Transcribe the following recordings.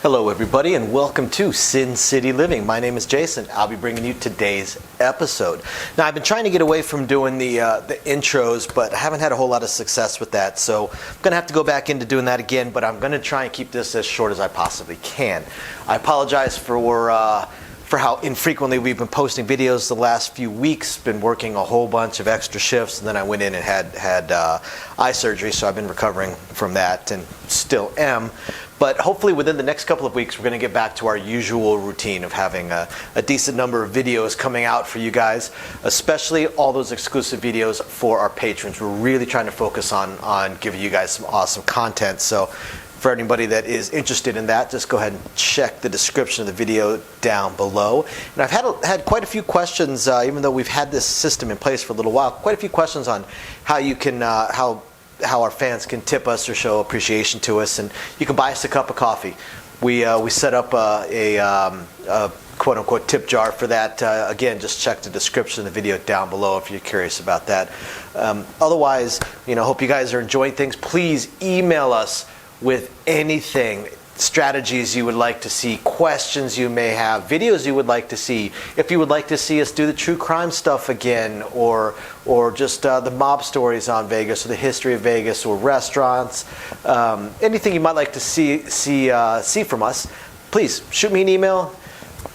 Hello everybody and welcome to Sin City Living. My name is Jason. I'll be bringing you today's episode. Now I've been trying to get away from doing the intros, but I haven't had a whole lot of success with that. So I'm going to have to go back into doing that again, but I'm going to try and keep this as short as I possibly can. I apologize for how infrequently we've been posting videos the last few weeks. Been working a whole bunch of extra shifts, and then I went in and had eye surgery, so I've been recovering from that and still am. But hopefully within the next couple of weeks, we're going to get back to our usual routine of having a decent number of videos coming out for you guys, especially all those exclusive videos for our patrons. We're really trying to focus on giving you guys some awesome content. So for anybody that is interested in that, just go ahead and check the description of the video down below. And I've had quite a few questions, even though we've had this system in place for a little while, quite a few questions on how you can, how our fans can tip us or show appreciation to us, and you can buy us a cup of coffee. We set up a quote-unquote tip jar for that. Again, just check the description of the video down below if you're curious about that. Otherwise, hope you guys are enjoying things. Please email us with anything, strategies you would like to see, questions you may have, videos you would like to see. If you would like to see us do the true crime stuff again, or just the mob stories on Vegas, or the history of Vegas, or restaurants, anything you might like to see from us, please shoot me an email,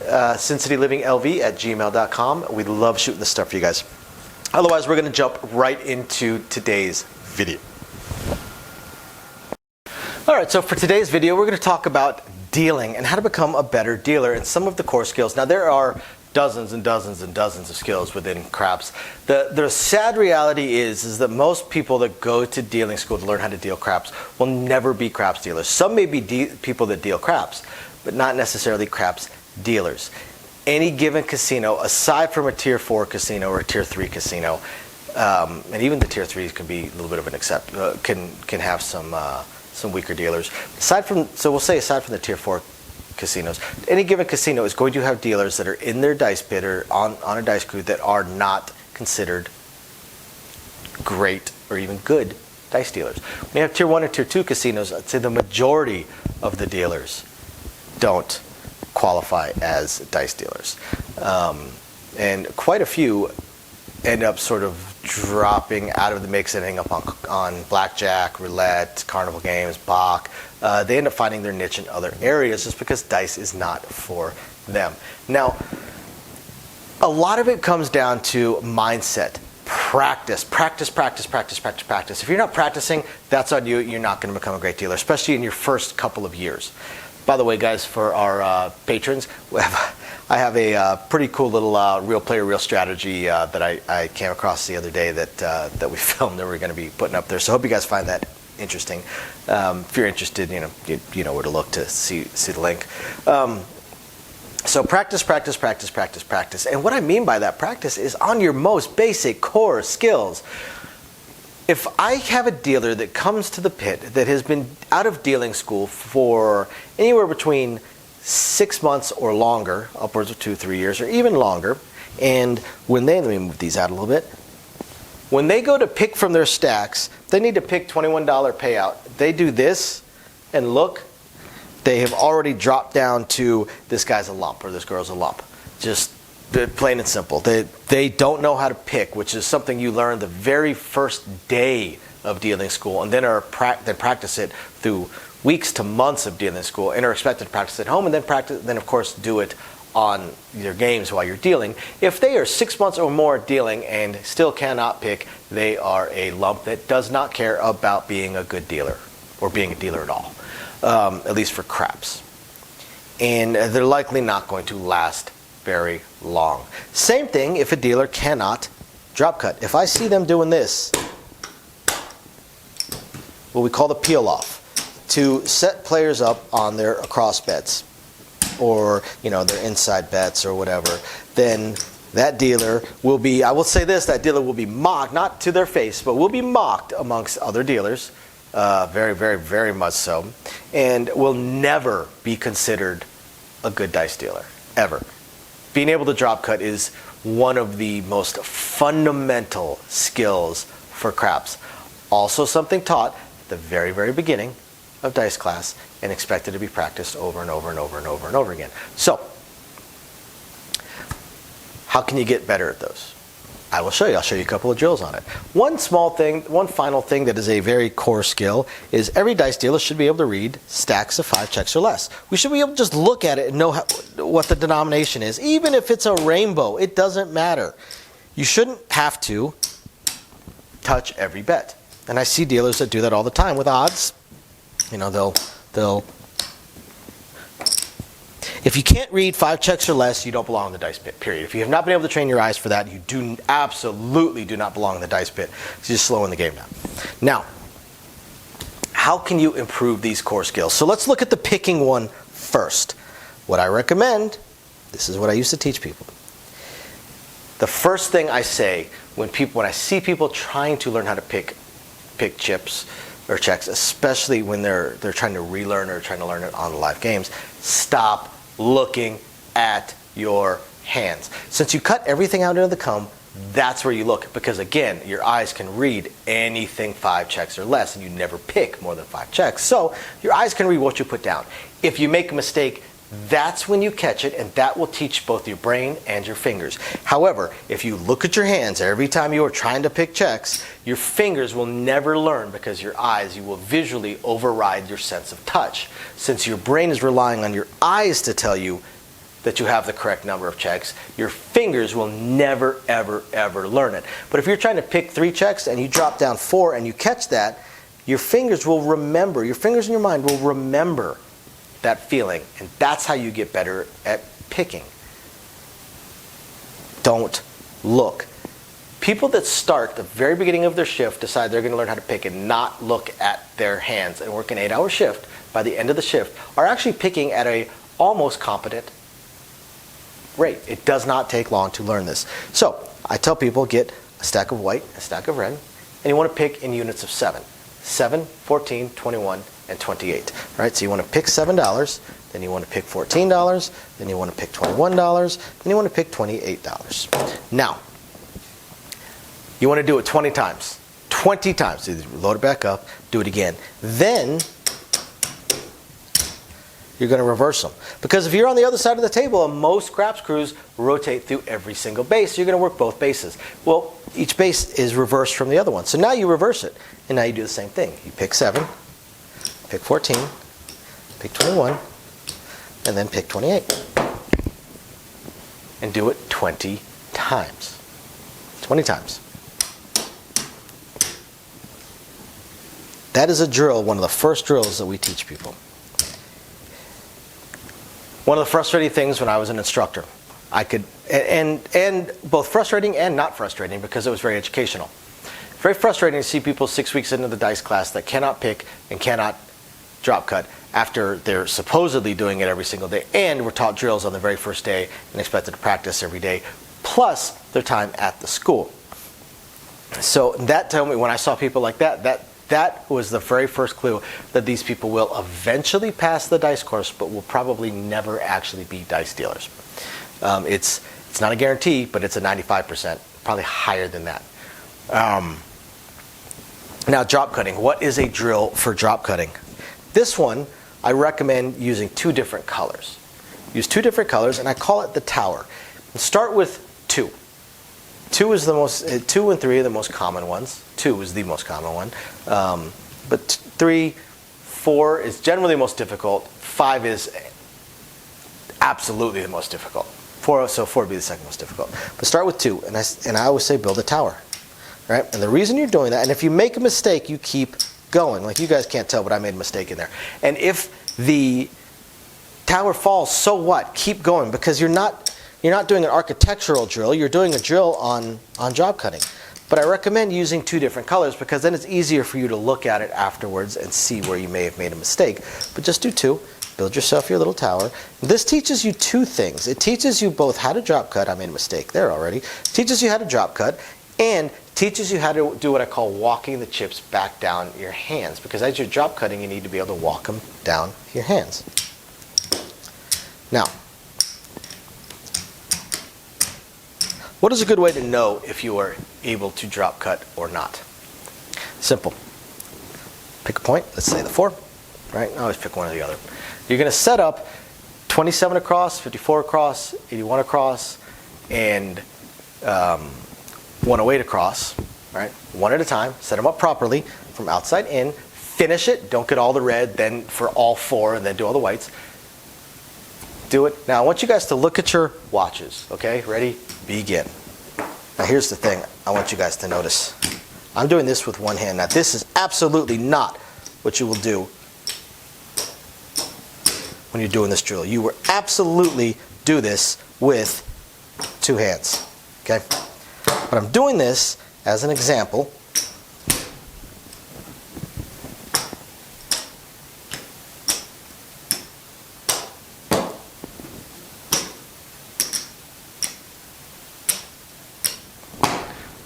sincityliving@gmail.com. We love shooting this stuff for you guys. Otherwise, we're going to jump right into today's video. Alright, so for today's video, we're going to talk about dealing and how to become a better dealer and some of the core skills. Now, there are dozens and dozens and dozens of skills within craps. The sad reality is that most people that go to dealing school to learn how to deal craps will never be craps dealers. Some may be people that deal craps, but not necessarily craps dealers. Any given casino, aside from a Tier 4 casino or a Tier 3 casino, and even the Tier 3s can be a little bit of an can have some weaker dealers. Aside from the Tier 4 casinos, any given casino is going to have dealers that are in their dice pit or on a dice crew that are not considered great or even good dice dealers. When you have Tier 1 or Tier 2 casinos, I'd say the majority of the dealers don't qualify as dice dealers. And quite a few end up sort of dropping out of the mix and ending up on blackjack, roulette, carnival games, Bach. They end up finding their niche in other areas just because dice is not for them. Now, a lot of it comes down to mindset. Practice. If you're not practicing, that's on you. You're not going to become a great dealer, especially in your first couple of years. By the way, guys, for our patrons, I have a pretty cool little real player, real strategy that I came across the other day that we filmed that we're going to be putting up there. So I hope you guys find that interesting. If you're interested, you know where to look to see the link. So practice. And what I mean by that practice is on your most basic core skills. If I have a dealer that comes to the pit that has been out of dealing school for anywhere between 6 months or longer, upwards of 2-3 years, or even longer, and let me move these out a little bit. When they go to pick from their stacks, they need to pick $21 payout. They do this, and look, they have already dropped down to this guy's a lump or this girl's a lump. Just plain and simple. They don't know how to pick, which is something you learn the very first day of dealing school, and then practice it through weeks to months of dealing school, and are expected to practice at home, and then of course do it on your games while you're dealing. If they are 6 months or more dealing and still cannot pick, they are a lump that does not care about being a good dealer or being a dealer at all, at least for craps. And they're likely not going to last very long. Same thing if a dealer cannot drop cut. If I see them doing this, what we call the peel off, to set players up on their across bets or their inside bets or whatever, then that dealer will be, I will say this, that dealer will be mocked, not to their face, but will be mocked amongst other dealers, very, very, very much so, and will never be considered a good dice dealer, ever. Being able to drop cut is one of the most fundamental skills for craps. Also something taught at the very, very beginning of dice class and expect it to be practiced over and over and over and over and over again. So, how can you get better at those? I will show you. I'll show you a couple of drills on it. One final thing that is a very core skill is every dice dealer should be able to read stacks of 5 checks or less. We should be able to just look at it and know what the denomination is. Even if it's a rainbow, it doesn't matter. You shouldn't have to touch every bet. And I see dealers that do that all the time with odds. You know, they'll if you can't read 5 checks or less, you don't belong in the dice pit, period. If you have not been able to train your eyes for that, you absolutely do not belong in the dice pit. It's just slowing the game down. Now, how can you improve these core skills? So let's look at the picking one first. What I recommend, this is what I used to teach people. The first thing I say when I see people trying to learn how to pick chips or checks, especially when they're trying to relearn or trying to learn it on the live games, stop looking at your hands. Since you cut everything out into the comb, that's where you look, because again, your eyes can read anything 5 checks or less, and you never pick more than 5 checks. So your eyes can read what you put down. If you make a mistake, that's when you catch it, and that will teach both your brain and your fingers. However, if you look at your hands every time you are trying to pick checks, your fingers will never learn, because your eyes, you will visually override your sense of touch. Since your brain is relying on your eyes to tell you that you have the correct number of checks, your fingers will never, ever, ever learn it. But if you're trying to pick 3 checks and you drop down 4 and you catch that, your fingers will remember, your fingers in your mind will remember that feeling, and that's how you get better at picking. Don't look. People that start the very beginning of their shift decide they're going to learn how to pick and not look at their hands and work an 8-hour shift. By the end of the shift, are actually picking at a almost competent rate. It does not take long to learn this. So I tell people, get a stack of white, a stack of red, and you want to pick in units of 7. 7, 14, 21, and 28. Right? So you want to pick $7, then you want to pick $14, then you want to pick $21, then you want to pick $28. Now, you want to do it 20 times. 20 times. So load it back up, do it again. Then you're going to reverse them. Because if you're on the other side of the table, and most craps crews rotate through every single base, you're going to work both bases. Well, each base is reversed from the other one. So now you reverse it. And now you do the same thing. You pick 7, pick 14, pick 21, and then pick 28. And do it 20 times. 20 times. That is a drill, one of the first drills that we teach people. One of the frustrating things when I was an instructor, I could, and both frustrating and not frustrating, because it was very educational. Very frustrating to see people 6 weeks into the dice class that cannot pick and cannot drop cut after they're supposedly doing it every single day, and were taught drills on the very first day and expected to practice every day, plus their time at the school. So that told me, when I saw people like that was the very first clue that these people will eventually pass the dice course, but will probably never actually be dice dealers. It's not a guarantee, but it's a 95%, probably higher than that. Now, drop cutting. What is a drill for drop cutting? This one, I recommend using 2 different colors. Use 2 different colors, and I call it the tower. Start with 2. 2 is the most. 2 and 3 are the most common ones. 2 is the most common one, but 3, 4 is generally the most difficult. 5 is absolutely the most difficult. 4 would be the second most difficult. But start with 2, and I always say build a tower. Right? And the reason you're doing that, and if you make a mistake, you keep going. Like, you guys can't tell, but I made a mistake in there. And if the tower falls, so what? Keep going, because you're not doing an architectural drill. You're doing a drill on drop cutting. But I recommend using 2 different colors, because then it's easier for you to look at it afterwards and see where you may have made a mistake. But just do 2. Build yourself your little tower. This teaches you 2 things. It teaches you both how to drop cut. I made a mistake there already. It teaches you how to drop cut, and teaches you how to do what I call walking the chips back down your hands. Because as you're drop cutting, you need to be able to walk them down your hands. Now, what is a good way to know if you are able to drop cut or not? Simple. Pick a point. Let's say the 4. right? I always pick one or the other. You're going to set up 27 across, 54 across, 81 across, and 108 across, right? One at a time. Set them up properly from outside in. Finish it. Don't get all the red, then for all 4, and then do all the whites. Do it. Now I want you guys to look at your watches. Okay, ready? Begin. Now here's the thing I want you guys to notice. I'm doing this with one hand. Now this is absolutely not what you will do when you're doing this drill. You will absolutely do this with 2 hands. Okay? But I'm doing this as an example.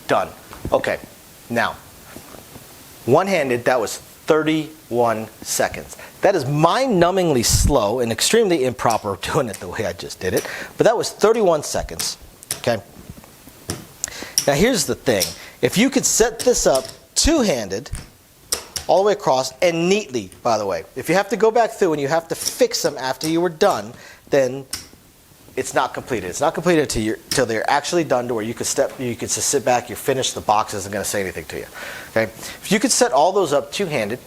Done. Okay, now, one-handed, that was 31 seconds. That is mind-numbingly slow and extremely improper doing it the way I just did it, but that was 31 seconds, okay? Now here's the thing. If you could set this up two-handed, all the way across, and neatly, by the way. If you have to go back through and you have to fix them after you were done, then it's not completed. It's not completed till they're actually done to where you could just sit back, you're finished, the box isn't going to say anything to you. Okay? If you could set all those up two-handed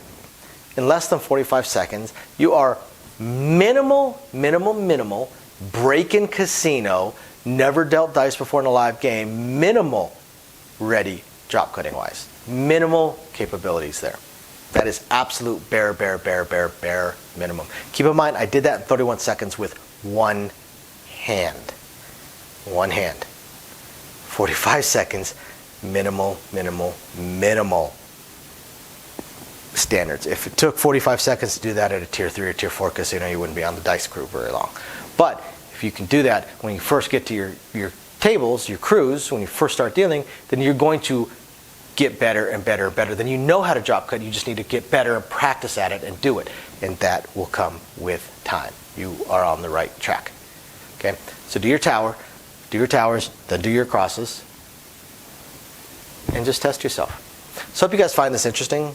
in less than 45 seconds, you are minimal break-in casino, never dealt dice before in a live game, minimal ready drop cutting wise. Minimal capabilities there. That is absolute bare minimum. Keep in mind, I did that in 31 seconds with one hand. 45 seconds, minimal standards. If it took 45 seconds to do that at a tier 3 or tier 4 casino, you wouldn't be on the dice crew very long. But if you can do that when you first get to your tables, your crews, when you first start dealing, then you're going to get better and better. Then you know how to drop cut. You just need to get better and practice at it and do it. And that will come with time. You are on the right track. Okay, so do your tower, do your towers, then do your crosses, and just test yourself. So I hope you guys find this interesting.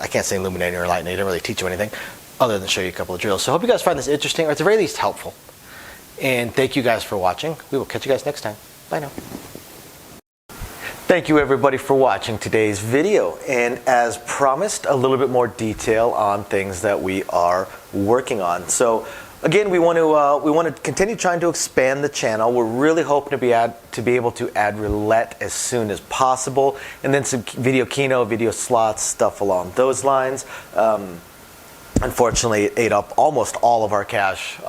I can't say illuminating or enlightening. I didn't really teach you anything other than show you a couple of drills. So I hope you guys find this interesting, or at the very least helpful. And thank you guys for watching. We will catch you guys next time. Bye now. Thank you everybody for watching today's video. And as promised, a little bit more detail on things that we are working on. So again, we want to continue trying to expand the channel. We're really hoping to be able to add roulette as soon as possible, and then some video keno, video slots, stuff along those lines. Unfortunately, it ate up almost all of our cash,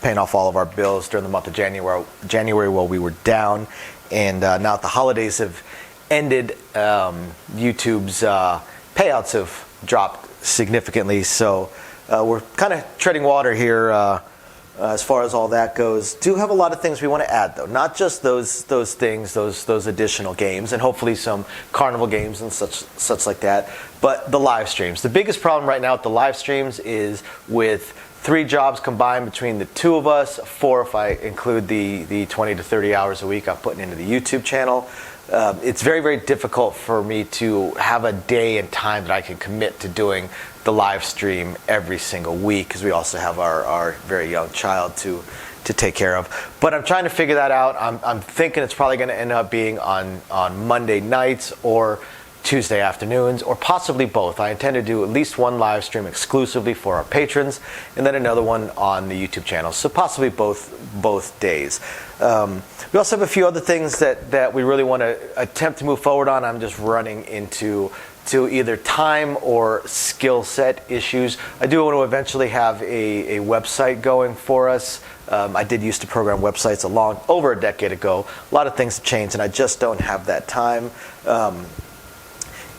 paying off all of our bills during the month of January while we were down. And now that the holidays have ended, YouTube's payouts have dropped significantly. So we're kind of treading water here as far as all that goes. Do have a lot of things we want to add, though. Not just those things, those additional games, and hopefully some carnival games and such like that. But the live streams. The biggest problem right now with the live streams is with 3 jobs combined between the 2 of us, 4 if I include the 20 to 30 hours a week I'm putting into the YouTube channel. It's very difficult for me to have a day and time that I can commit to doing the live stream every single week, because we also have our very young child to take care of. But I'm trying to figure that out. I'm thinking it's probably going to end up being on Monday nights or Tuesday afternoons, or possibly both. I intend to do at least one live stream exclusively for our patrons, and then another one on the YouTube channel. So possibly both days. We also have a few other things that we really want to attempt to move forward on. I'm just running into either time or skill set issues. I do want to eventually have a website going for us. I did used to program websites over a decade ago. A lot of things have changed, and I just don't have that time.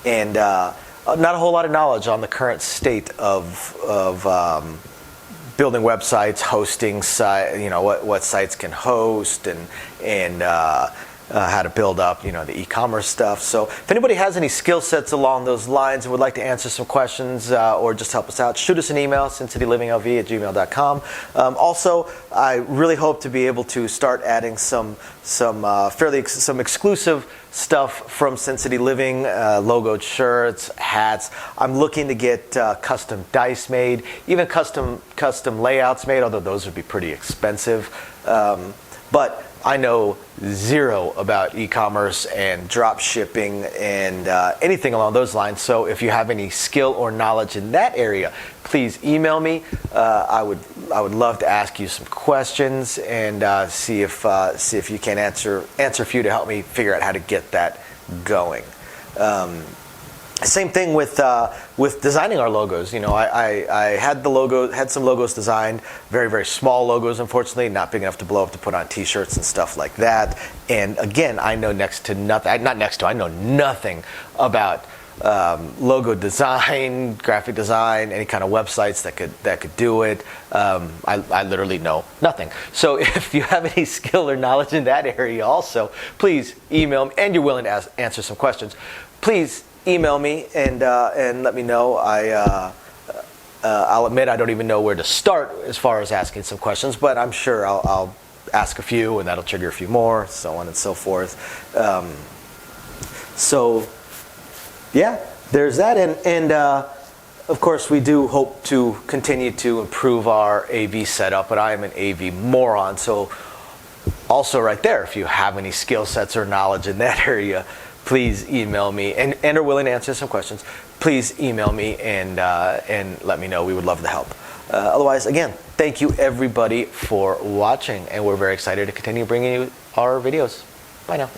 And not a whole lot of knowledge on the current state of building websites, hosting, what sites can host, and how to build up, the e-commerce stuff. So if anybody has any skill sets along those lines and would like to answer some questions or just help us out, shoot us an email, sincitylivingLV@gmail.com. Also, I really hope to be able to start adding some exclusive stuff from Sin City Living, logoed shirts, hats. I'm looking to get custom dice made, even custom layouts made, although those would be pretty expensive. But I know zero about e-commerce and drop shipping and anything along those lines. So if you have any skill or knowledge in that area, please email me. I would love to ask you some questions and see if you can answer a few to help me figure out how to get that going. Same thing with designing our logos. I had some logos designed, very, very small logos, unfortunately, not big enough to blow up to put on T-shirts and stuff like that. And again, I know I know nothing about logo design, graphic design, any kind of websites that could do it. I literally know nothing. So if you have any skill or knowledge in that area also, please email me, and you're willing to answer some questions, please email me and let me know. I'll admit I don't even know where to start as far as asking some questions, but I'm sure I'll ask a few and that'll trigger a few more, so on and so forth. So yeah, there's that, and of course we do hope to continue to improve our AV setup, but I am an AV moron, so also right there, if you have any skill sets or knowledge in that area, please email me and are willing to answer some questions. Please email me and let me know. We would love to help. Otherwise, again, thank you everybody for watching, and we're very excited to continue bringing you our videos. Bye now.